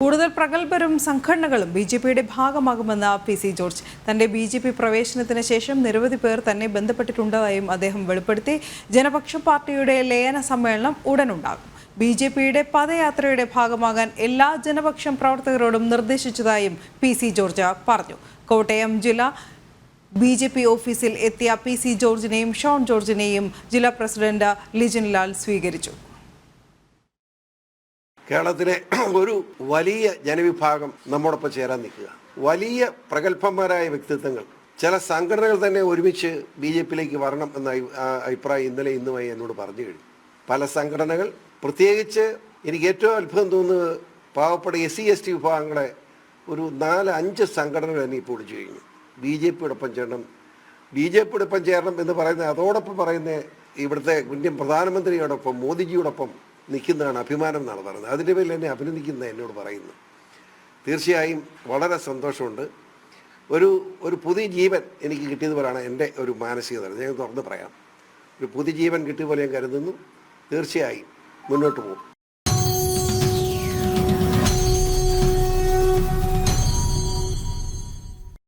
കൂടുതൽ പ്രഗത്ഭരും സംഘടനകളും ബിജെപിയുടെ ഭാഗമാകുമെന്ന് പി.സി. ജോർജ്. തന്റെ ബിജെപി പ്രവേശനത്തിന് ശേഷം നിരവധി പേർ തന്നെ ബന്ധപ്പെട്ടിട്ടുള്ളതായും അദ്ദേഹം വെളിപ്പെടുത്തി. ജനപക്ഷം പാർട്ടിയുടെ ലയന സമ്മേളനം ഉടനുണ്ടാകും. ബിജെപിയുടെ പദയാത്രയുടെ ഭാഗമാകാൻ എല്ലാ ജനപക്ഷം പ്രവർത്തകരോടും നിർദ്ദേശിച്ചതായും പി.സി. ജോർജ് പറഞ്ഞു. കോട്ടയം ജില്ലാ ബിജെപി ഓഫീസിൽ എത്തിയ പി.സി. ജോർജിനെയും ഷോൺ ജോർജിനെയും ജില്ലാ പ്രസിഡന്റ് ലിജിൻ ലാൽ സ്വീകരിച്ചു. കേരളത്തിലെ ഒരു വലിയ ജനവിഭാഗം നമ്മോടൊപ്പം ചേരാൻ നിൽക്കുക. വലിയ പ്രഗത്ഭന്മാരായ വ്യക്തിത്വങ്ങൾ, ചില സംഘടനകൾ തന്നെ ഒരുമിച്ച് ബി.ജെ.പിയിലേക്ക് വരണം എന്ന അഭിപ്രായം ഇന്നലെ ഇന്നുമായി എന്നോട് പറഞ്ഞു കഴിഞ്ഞു. പല സംഘടനകൾ, പ്രത്യേകിച്ച് എനിക്ക് ഏറ്റവും അത്ഭുതം തോന്നുന്നത് പാവപ്പെട്ട SC/ST വിഭാഗങ്ങളെ ഒരു 4-5 സംഘടനകൾ തന്നെ ഇപ്പോൾ വിളിച്ചു കഴിഞ്ഞു. ബി.ജെ.പിയോടൊപ്പം ചേരണം എന്ന് പറയുന്നത്, അതോടൊപ്പം പറയുന്നത് ഇവിടുത്തെ ഇന്ത്യൻ പ്രധാനമന്ത്രിയോടൊപ്പം മോദിജിയോടൊപ്പം നിൽക്കുന്നതാണ് അഭിമാനം എന്നാണ് പറയുന്നത്. അതിൻ്റെ പേരിൽ എന്നെ അഭിനന്ദിക്കുന്ന എന്നോട് പറയുന്നു. തീർച്ചയായും വളരെ സന്തോഷമുണ്ട്. ഒരു പുതിയ ജീവൻ എനിക്ക് കിട്ടിയതുപോലെയാണ് എൻ്റെ ഒരു മാനസികത. ഞാൻ തുറന്ന് പറയാം, ഒരു പുതിയ ജീവൻ കിട്ടിയ പോലെ ഞാൻ കരുതുന്നു. തീർച്ചയായും മുന്നോട്ട് പോകും.